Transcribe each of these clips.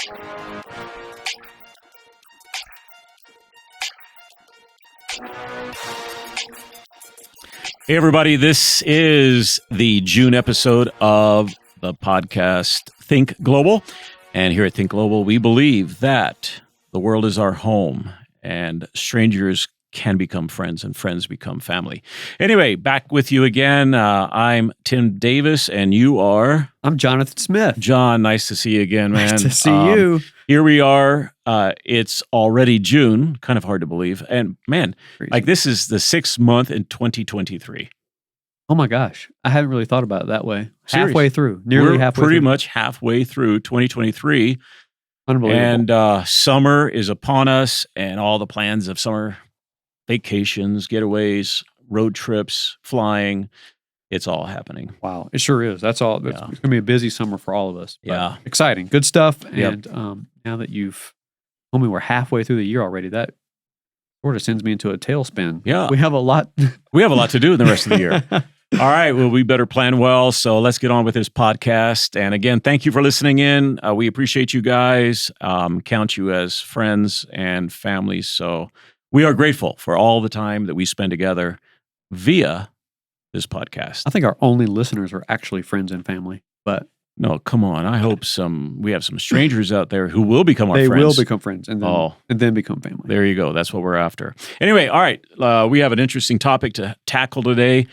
Hey, everybody. This is the June episode of the podcast Think Global. And here at Think Global, we believe that the world is our home and strangers can become friends and friends become family. Anyway, back with you again. I'm Tim Davis and you are? I'm Jonathan Smith. John, nice to see you again, man. Nice to see you. Here we are. It's already June. Kind of hard to believe. And man, Crazy. like this is the 6th month in 2023. Oh my gosh. I haven't really thought about it that way. Serious. Halfway through. Nearly We're halfway pretty through. much halfway through 2023. Unbelievable. And summer is upon us and all the plans of summer vacations, getaways, road trips, flying. It's all happening. Wow. It sure is. That's all. It's going to be a busy summer for all of us. But Yeah. exciting. Good stuff. Yep. And now that you've told me we're halfway through the year already, that sort of sends me into a tailspin. Yeah. We have a lot. We have a lot to do in the rest of the year. All right. Well, we better plan well. So let's get on with this podcast. And again, thank you for listening in. We appreciate you guys. Count you as friends and families. So we are grateful for all the time that we spend together via this podcast. I think our only listeners are actually friends and family, but No, come on. I hope we have some strangers out there who will become our they friends. will become friends and then become family. There you go. That's what we're after. Anyway, all right. We have an interesting topic to tackle today,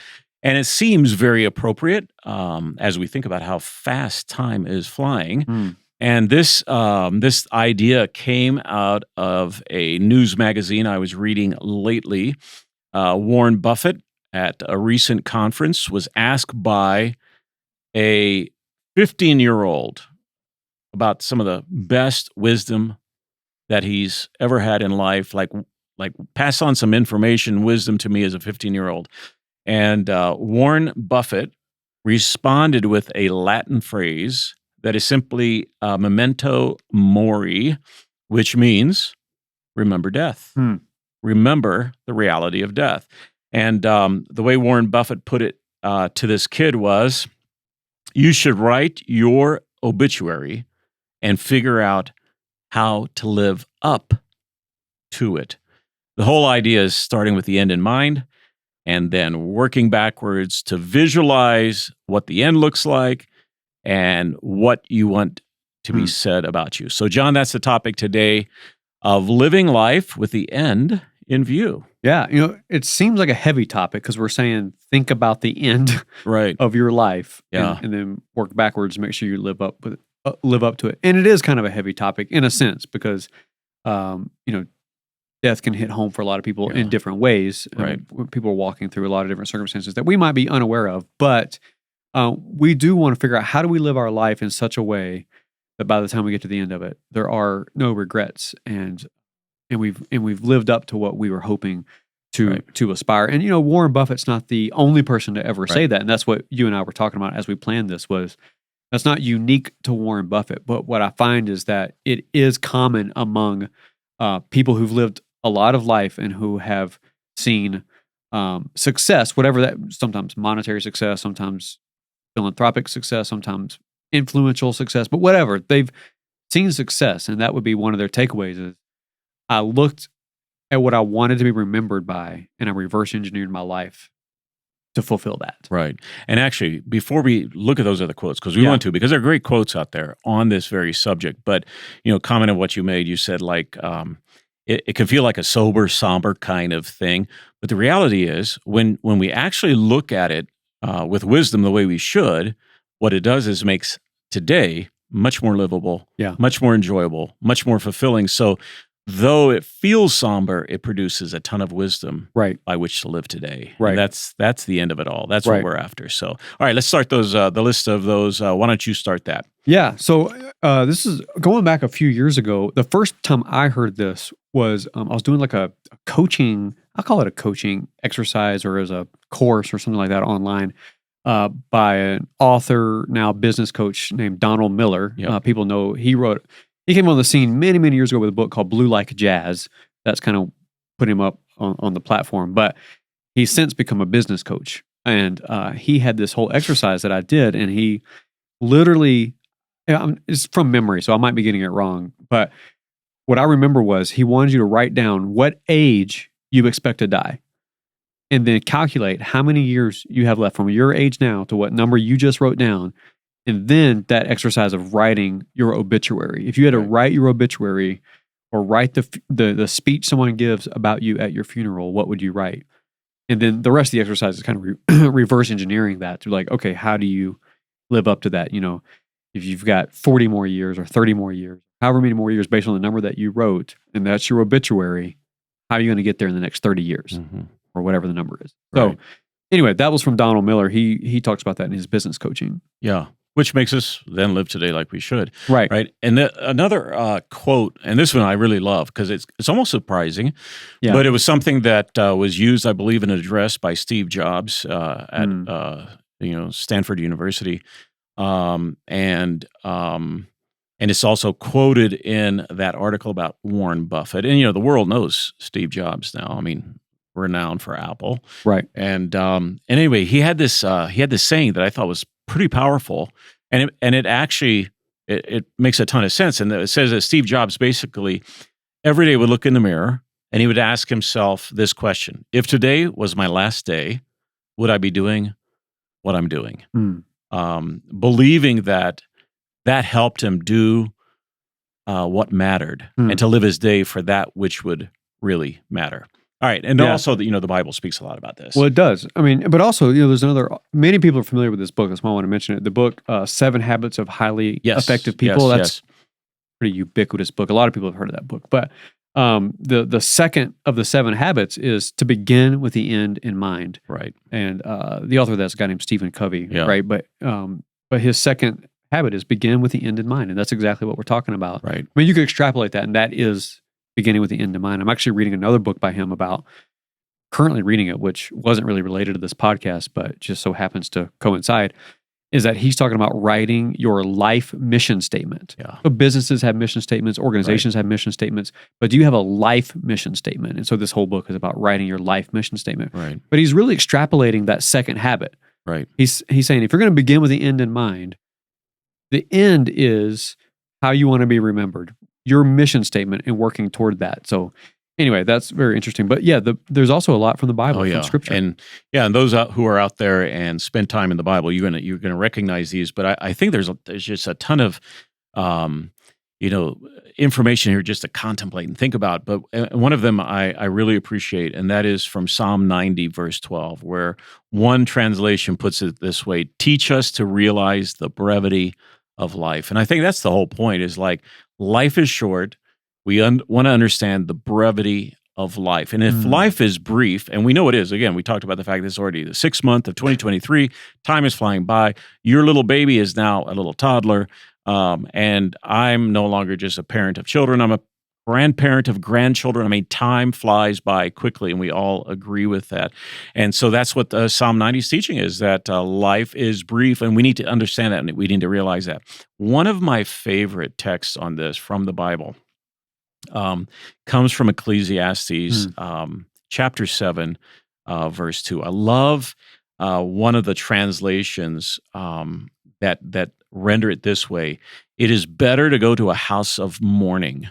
and it seems very appropriate as we think about how fast time is flying. And this idea came out of a news magazine I was reading lately. Warren Buffett at a recent conference was asked by a 15-year-old about some of the best wisdom that he's ever had in life, like pass on some information, wisdom to me as a 15-year-old. And Warren Buffett responded with a Latin phrase that is simply memento mori, which means remember death. Remember the reality of death. And the way Warren Buffett put it to this kid was, you should write your obituary and figure out how to live up to it. The whole idea is starting with the end in mind and then working backwards to visualize what the end looks like and what you want to be said about you. So, John, that's the topic today of living life with the end in view. Yeah, it seems like a heavy topic because we're saying think about the end Right. of your life, Yeah. and then work backwards to make sure you live up to it. And it is kind of a heavy topic in a sense because, death can hit home for a lot of people in different ways. Right. People are walking through a lot of different circumstances that we might be unaware of, but we do want to figure out how do we live our life in such a way that by the time we get to the end of it, there are no regrets and we've lived up to what we were hoping to aspire. And Warren Buffett's not the only person to ever say that, and that's what you and I were talking about as we planned this. Was that's not unique to Warren Buffett, but what I find is that it is common among people who've lived a lot of life and who have seen success, whatever that. Sometimes monetary success, sometimes philanthropic success, sometimes influential success, but whatever, they've seen success, and that would be one of their takeaways. Is I looked at what I wanted to be remembered by, and I reverse engineered my life to fulfill that. Right. And actually, before we look at those other quotes, because we want to, because there are great quotes out there on this very subject, but, comment on what you made, you said like, it can feel like a sober, somber kind of thing. But the reality is when we actually look at it with wisdom the way we should, what it does is makes today much more livable, much more enjoyable, much more fulfilling. So though it feels somber, it produces a ton of wisdom by which to live today. Right. And that's the end of it all. That's what we're after. So, all right, let's start the list of those. Why don't you start that? Yeah. So this is going back a few years ago. The first time I heard this was I was doing like a coaching, I'll call it a coaching exercise or as a course or something like that online by an author, now business coach named Donald Miller. People know he came on the scene many, many years ago with a book called Blue Like Jazz. That's kind of put him up on the platform. But he's since become a business coach. And he had this whole exercise that I did. And he literally, it's from memory, so I might be getting it wrong. But what I remember was he wanted you to write down what age you expect to die, and then calculate how many years you have left from your age now to what number you just wrote down. And then that exercise of writing your obituary. If you had to write your obituary or write the speech someone gives about you at your funeral, what would you write? And then the rest of the exercise is kind of reverse engineering that to like, okay, how do you live up to that? You know, if you've got 40 more years or 30 more years, however many more years based on the number that you wrote, and that's your obituary, how are you going to get there in the next 30 years or whatever the number is? Right. So anyway, that was from Donald Miller. He talks about that in his business coaching. Yeah. Which makes us then live today like we should. Right. Right. And another quote, and this one I really love because it's almost surprising, but it was something that was used, I believe, in an address by Steve Jobs at Stanford University. And it's also quoted in that article about Warren Buffett. And, the world knows Steve Jobs now. I mean, renowned for Apple. Right. And anyway, he had this saying that I thought was pretty powerful, and it actually it makes a ton of sense. And it says that Steve Jobs basically every day would look in the mirror and he would ask himself this question: if today was my last day, would I be doing what I'm doing? Believing that helped him do what mattered and to live his day for that which would really matter. All right. And also, the Bible speaks a lot about this. Well, it does. I mean, but also, there's many people are familiar with this book. That's why I want to mention it. The book, 7 Habits of Highly Effective People. That's pretty ubiquitous book. A lot of people have heard of that book. But the second of the 7 habits is to begin with the end in mind. Right. And the author of that's a guy named Stephen Covey. Yeah. Right. But his second habit is begin with the end in mind. And that's exactly what we're talking about. Right. I mean, you could extrapolate that, and that is beginning with the end in mind. I'm actually reading another book by him currently reading it, which wasn't really related to this podcast, but just so happens to coincide, is that he's talking about writing your life mission statement. Yeah. So businesses have mission statements, organizations have mission statements, but do you have a life mission statement? And so this whole book is about writing your life mission statement. Right. But he's really extrapolating that second habit. Right. He's saying if you're going to begin with the end in mind, the end is how you want to be remembered, your mission statement, and working toward that. So anyway, that's very interesting. But there's also a lot from the Bible, from Scripture. And those who are out there and spend time in the Bible, you're gonna recognize these. But I think there's just a ton of information here just to contemplate and think about. But one of them I really appreciate, and that is from Psalm 90, verse 12, where one translation puts it this way: "Teach us to realize the brevity of life." And I think that's the whole point, is like, life is short. We want to understand the brevity of life. And if life is brief, and we know it is, again, we talked about the fact that it's already the 6th month of 2023, time is flying by. Your little baby is now a little toddler, and I'm no longer just a parent of children. I'm a grandparent of grandchildren. I mean, time flies by quickly, and we all agree with that. And so that's what Psalm 90 is teaching, is that life is brief, and we need to understand that, and we need to realize that. One of my favorite texts on this from the Bible comes from Ecclesiastes chapter 7, verse 2. I love one of the translations that render it this way: "It is better to go to a house of mourning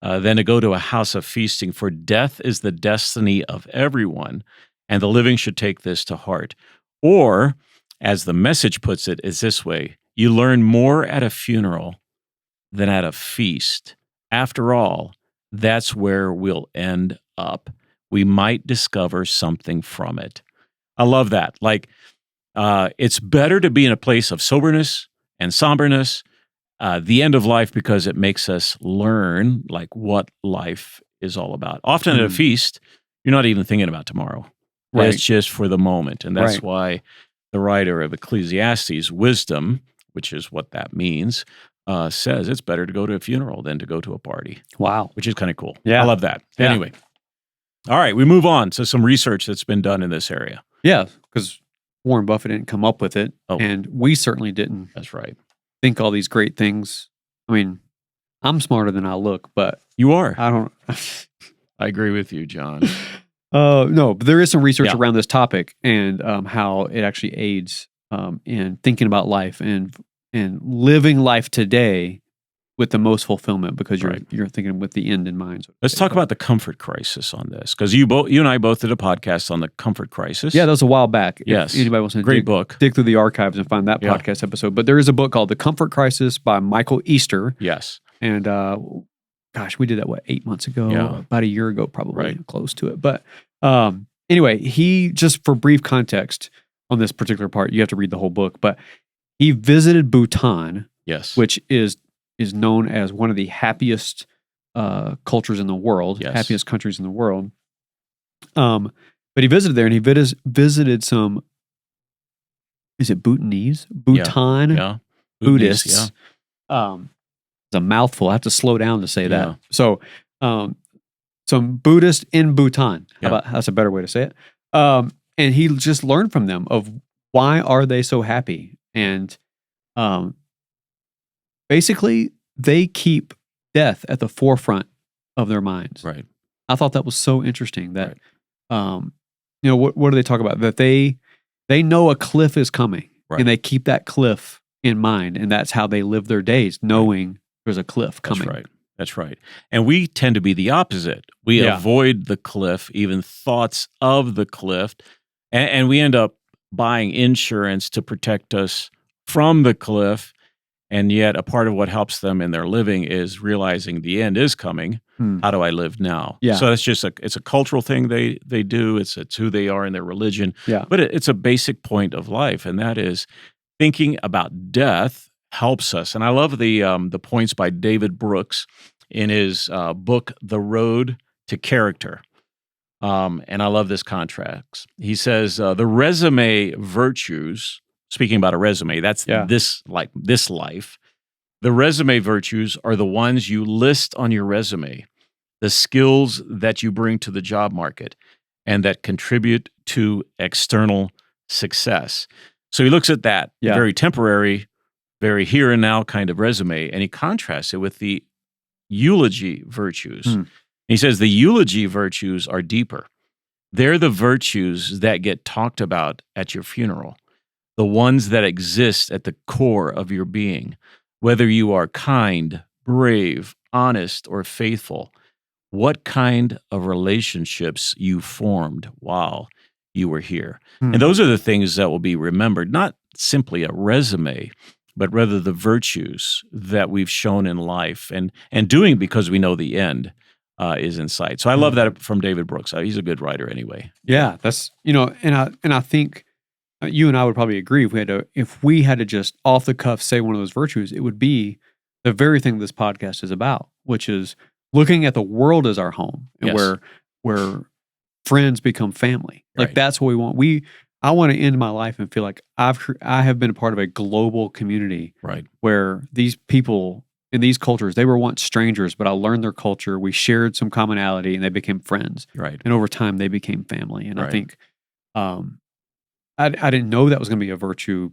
than to go to a house of feasting, for death is the destiny of everyone, and the living should take this to heart." Or, as the Message puts it, is this way: "You learn more at a funeral than at a feast. After all, that's where we'll end up. We might discover something from it." I love that. Like, it's better to be in a place of soberness and somberness, the end of life, because it makes us learn like what life is all about. Often at a feast, you're not even thinking about tomorrow. Right. It's just for the moment. And that's why the writer of Ecclesiastes, wisdom, which is what that means, says it's better to go to a funeral than to go to a party. Wow. Which is kind of cool. Yeah. I love that. Yeah. Anyway. All right, we move on to some research that's been done in this area. Yeah, because Warren Buffett didn't come up with it, and we certainly didn't. That's right. Think all these great things. I mean, I'm smarter than I look, but you are. I don't. I agree with you, John. No, but there is some research around this topic and how it actually aids in thinking about life and and living life today with the most fulfillment because Right. you're thinking with the end in mind. So to Let's say. talk But- about the comfort crisis on this, because you and I both did a podcast on the comfort crisis. Yeah, that was a while back. Yes. If anybody wants to Great book. dig through the archives and find that Yeah. podcast episode. But there is a book called The Comfort Crisis by Michael Easter. Yes. And gosh, we did that, 8 months ago? Yeah. About a year ago, probably, Right. close to it. But anyway, he, just for brief context on this particular part, you have to read the whole book, but he visited Bhutan, Yes. which is known as one of the happiest cultures in the world, Yes. happiest countries in the world. But he visited there, and he visited some, is it Bhutanese? Bhutan Yeah. Buddhists. Yeah. It's a mouthful. I have to slow down to say Yeah. that. So, some Buddhists in Bhutan. Yeah. That's a better way to say it. And he just learned from them of why are they so happy, and basically they keep death at the forefront of their minds. Right. I thought that was so interesting that, Right. what do they talk about? That they know a cliff is coming, Right. and they keep that cliff in mind, and that's how they live their days, knowing there's a cliff That's coming. right. That's right. And we tend to be the opposite. We Yeah. avoid the cliff, even thoughts of the cliff, and we end up buying insurance to protect us from the cliff. And yet, a part of what helps them in their living is realizing the end is coming. Hmm. How do I live now? Yeah. So it's just it's a cultural thing they do. It's who they are in their religion. Yeah. But it's a basic point of life, and that is thinking about death helps us. And I love the points by David Brooks in his book, The Road to Character. And I love this contrast. He says the resume virtues. Speaking about a resume, that's Yeah. this life. The resume virtues are the ones you list on your resume, the skills that you bring to the job market, and that contribute to external success. So he looks at that Yeah. very temporary, very here and now kind of resume, and he contrasts it with the eulogy virtues. Hmm. He says the eulogy virtues are deeper. They're the virtues that get talked about at your funeral, the ones that exist at the core of your being, whether you are kind, brave, honest, or faithful, what kind of relationships you formed while you were here. Hmm. And those are the things that will be remembered, not simply a resume, but rather the virtues that we've shown in life and doing because we know the end is in sight. So I love that from David Brooks. He's a good writer anyway. Yeah, that's and I think you and I would probably agree if we had to just off the cuff say one of those virtues, it would be the very thing this podcast is about, which is looking at the world as our home, and Yes. where friends become family. Like Right. that's what we want. I want to end my life and feel like I have been a part of a global community Right. where these people in these cultures, they were once strangers, but I learned their culture. We shared some commonality, and they became friends. Right. And over time, they became family. And I Right. think I didn't know that was going to be a virtue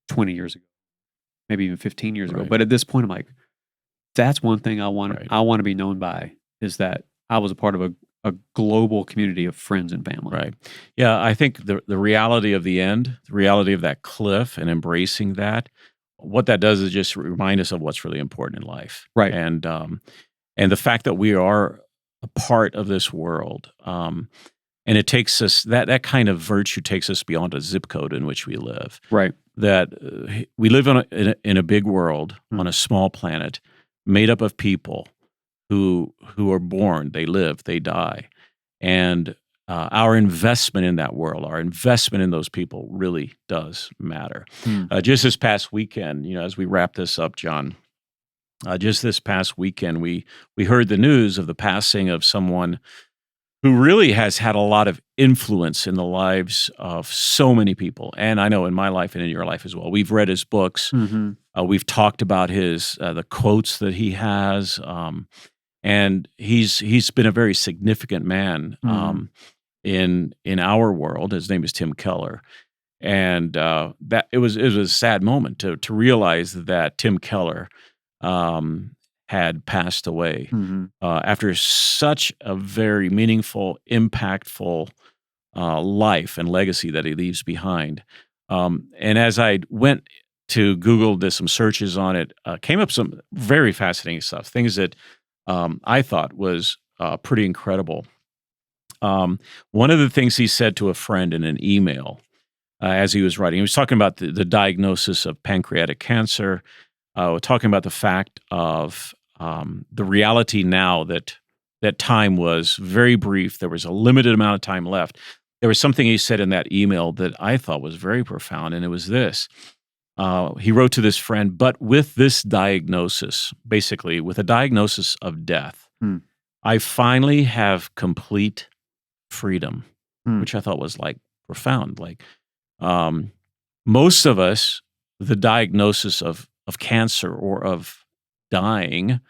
20 years ago, maybe even 15 years ago. Right. But at this point, I'm like, that's one thing I want. Right. I want to be known by is that I was a part of a global community of friends and family. Right. Yeah, I think the reality of the end, the reality of that cliff and embracing that, what that does is just remind us of what's really important in life. Right. And the fact that we are a part of this world. And it takes us, that kind of virtue takes us beyond a zip code in which we live. Right. That we live in a big world Hmm. on a small planet made up of people who are born, they live, they die. And our investment in that world, our investment in those people really does matter. Hmm. Just this past weekend, as we wrap this up, John, just this past weekend, we heard the news of the passing of someone who really has had a lot of influence in the lives of so many people. And I know in my life and in your life as well. We've read his books. Mhm. We've talked about his the quotes that he has. And he's been a very significant man in our world. His name is Tim Keller. And that it was a sad moment to realize that Tim Keller had passed away Mhm. after such a very meaningful, impactful life and legacy that he leaves behind. And as I went to Google, did some searches on it, came up some very fascinating stuff, things that I thought was pretty incredible. One of the things he said to a friend in an email as he was writing, he was talking about the diagnosis of pancreatic cancer, talking about the fact of the reality now that time was very brief. There was a limited amount of time left. There was something he said in that email that I thought was very profound, and it was this. He wrote to this friend, but with this diagnosis, basically with a diagnosis of death, I finally have complete freedom, which I thought was like profound. Like most of us, the diagnosis of cancer or of dying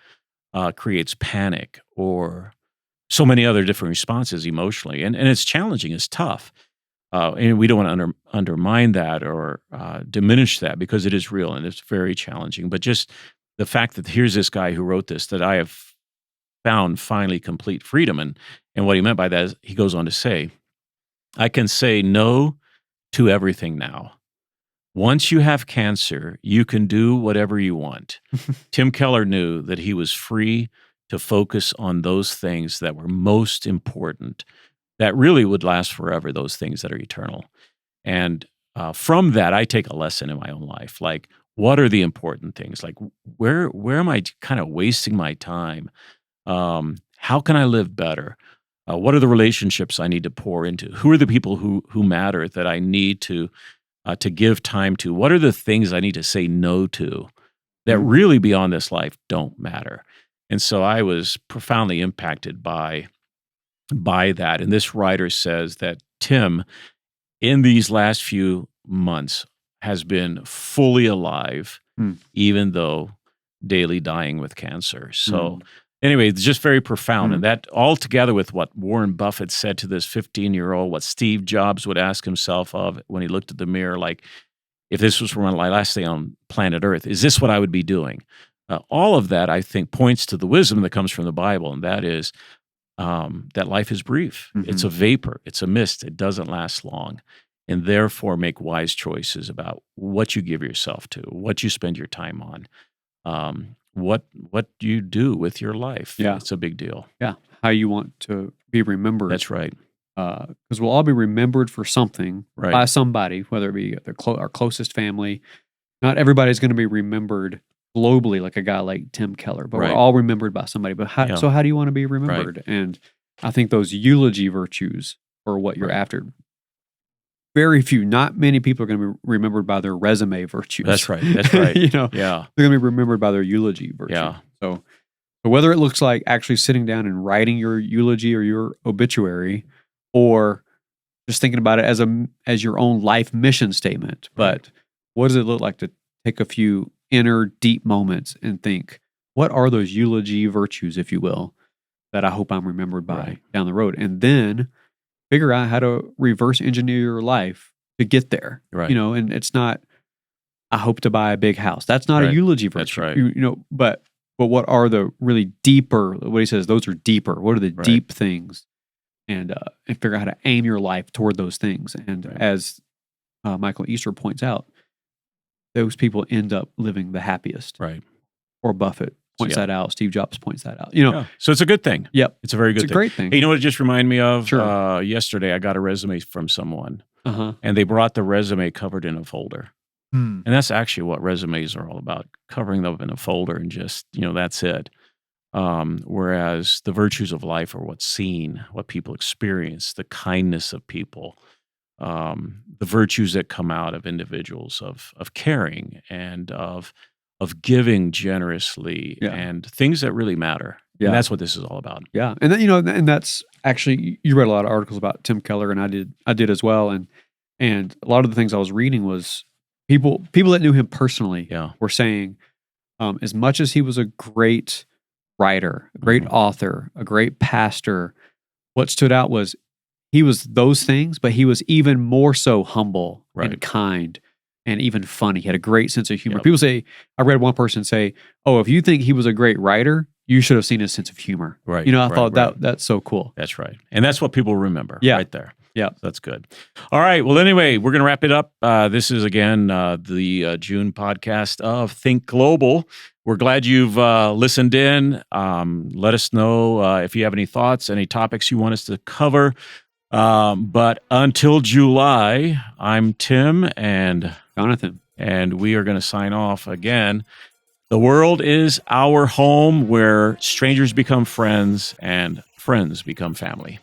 creates panic or so many other different responses emotionally. And it's challenging, it's tough. And we don't want to undermine that or diminish that because it is real and it's very challenging. But just the fact that here's this guy who wrote this, that I have found finally complete freedom. And what he meant by that is he goes on to say, I can say no to everything now. Once you have cancer, you can do whatever you want. Tim Keller knew that he was free to focus on those things that were most important, that really would last forever, those things that are eternal. And from that, I take a lesson in my own life. Like, what are the important things? Like, where am I kind of wasting my time? How can I live better? What are the relationships I need to pour into? Who are the people who matter that I need to give time to? What are the things I need to say no to that really beyond this life don't matter? And so I was profoundly impacted by that. And this writer says that Tim, in these last few months, has been fully alive, even though daily dying with cancer. So anyway, it's just very profound. And that all together with what Warren Buffett said to this 15-year-old, what Steve Jobs would ask himself of when he looked at the mirror, like, if this was my last day on planet Earth, is this what I would be doing? All of that, I think, points to the wisdom that comes from the Bible, and that is that life is brief. It's a vapor. It's a mist. It doesn't last long. And therefore, make wise choices about what you give yourself to, what you spend your time on, what you do with your life. Yeah. It's a big deal. Yeah. How you want to be remembered. That's right. Because we'll all be remembered for something Right. by somebody, whether it be our closest family. Not everybody's going to be remembered globally like a guy like Tim Keller, but Right. we're all remembered by somebody. But Yeah. so how do you want to be remembered? And I think those eulogy virtues are what you're Right. after. Very few, not many people are going to be remembered by their resume virtues. That's right. That's right. You know, Yeah. they're going to be remembered by their eulogy virtue. Yeah. So whether it looks like actually sitting down and writing your eulogy or your obituary, or just thinking about it as your own life mission statement, but what does it look like to take a few inner deep moments and think, what are those eulogy virtues, if you will, that I hope I'm remembered by down the road? And then figure out how to reverse engineer your life to get there. Right. You know, and it's not, I hope to buy a big house. That's not a Right. eulogy virtue. That's right. You know, but what are the really deeper, what he says, those are deeper. What are the Right. deep things? And figure out how to aim your life toward those things. And Right. as Michael Easter points out, those people end up living the happiest. Right. Or Buffett points Yeah. that out. Steve Jobs points that out. You know, Yeah. So it's a good thing. Yep. It's a very good It's a thing. great thing. Hey, you know what it just reminded me of? Sure. Yesterday, I got a resume from someone, Uh-huh. and they brought the resume covered in a folder. And that's actually what resumes are all about, covering them in a folder and just, that's it. Whereas the virtues of life are what's seen, what people experience, the kindness of people, the virtues that come out of individuals of caring and of giving generously Yeah. and things that really matter. Yeah. And that's what this is all about. Yeah. And then, and that's actually, you read a lot of articles about Tim Keller, and I did as well. And a lot of the things I was reading was people that knew him personally Yeah. were saying, as much as he was a great writer, a great author, a great pastor, what stood out was he was those things, but he was even more so humble Right. and kind and even funny. He had a great sense of humor. Yep. People say, I read one person say, oh, if you think he was a great writer, you should have seen his sense of humor. Right. I right, thought right. that's so cool. That's right. And that's what people remember Yeah. right there. Yeah. That's good. All right. Well, anyway, we're going to wrap it up. This is, again, the June podcast of Think Global. We're glad you've listened in. Let us know if you have any thoughts, any topics you want us to cover. But until July, I'm Tim and Jonathan. And we are going to sign off again. The world is our home where strangers become friends and friends become family.